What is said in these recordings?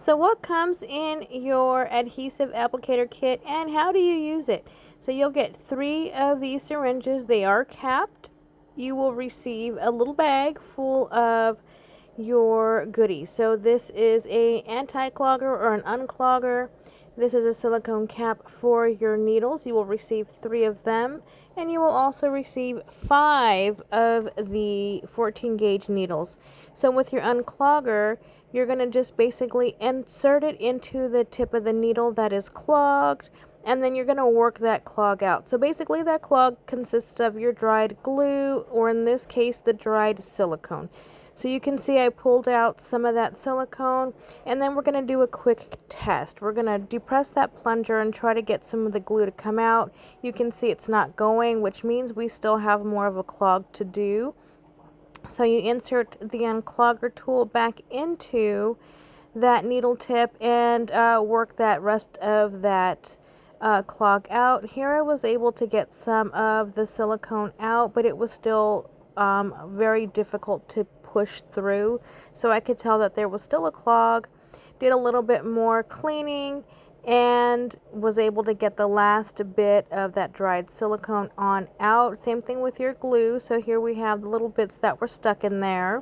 So what comes in your adhesive applicator kit and how do you use it? So you'll get 3 of these syringes. They are capped. You will receive a little bag full of your goodies. So this is a anti-clogger or an unclogger. This is a silicone cap for your needles. You will receive 3 of them, and you will also receive 5 of the 14 gauge needles. So with your unclogger, you're going to just basically insert it into the tip of the needle that is clogged, and then you're going to work that clog out. So basically that clog consists of your dried glue, or in this case the dried silicone. So you can see I pulled out some of that silicone, and then we're going to do a quick test. We're going to depress that plunger and try to get some of the glue to come out. You can see it's not going, which means we still have more of a clog to do. So you insert the unclogger tool back into that needle tip and work that rest of that clog out. Here I was able to get some of the silicone out, but it was still very difficult to push through, so I could tell that there was still a clog. Did a little bit more cleaning and was able to get the last bit of that dried silicone on out. Same thing with your glue. So here we have the little bits that were stuck in there,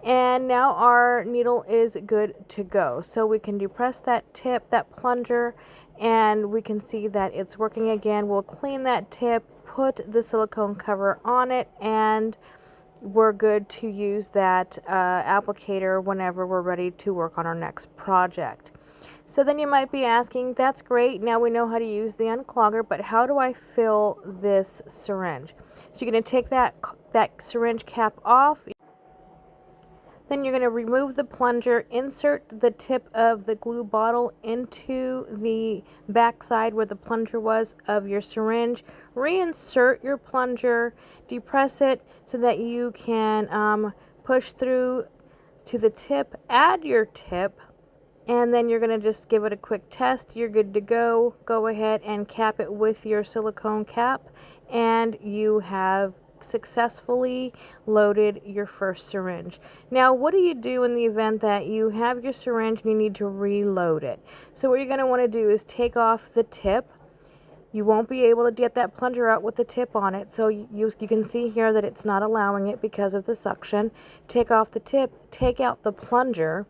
and now our needle is good to go. So we can depress that tip, that plunger, and we can see that it's working again. We'll clean that tip, put the silicone cover on it, and we're good to use that applicator whenever we're ready to work on our next project. So then you might be asking, that's great, now we know how to use the unclogger, but how do I fill this syringe? So you're going to take that syringe cap off. Then you're going to remove the plunger, insert the tip of the glue bottle into the backside where the plunger was of your syringe, reinsert your plunger, depress it so that you can push through to the tip, add your tip, and then you're going to just give it a quick test. You're good to go. Go ahead and cap it with your silicone cap, and you have successfully loaded your first syringe. Now, what do you do in the event that you have your syringe and you need to reload it? So what you're going to want to do is take off the tip. You won't be able to get that plunger out with the tip on it, so you can see here that it's not allowing it because of the suction. Take off the tip, take out the plunger,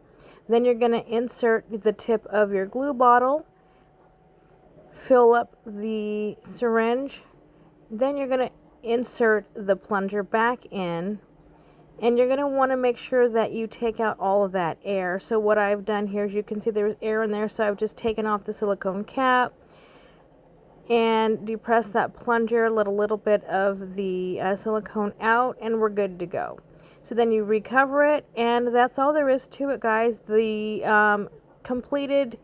then you're going to insert the tip of your glue bottle, fill up the syringe, then you're going to insert the plunger back in, and you're going to want to make sure that you take out all of that air. So what I've done here is, you can see there's air in there, so I've just taken off the silicone cap and depressed that plunger, let a little bit of the silicone out, and we're good to go. So then you recover it, and that's all there is to it, guys. The completed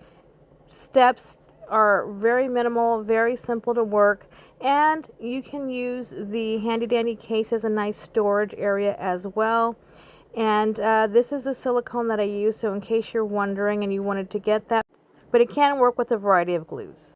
steps are very minimal, very simple to work, and you can use the handy dandy case as a nice storage area as well. And this is the silicone that I use, so in case you're wondering and you wanted to get that, but it can work with a variety of glues.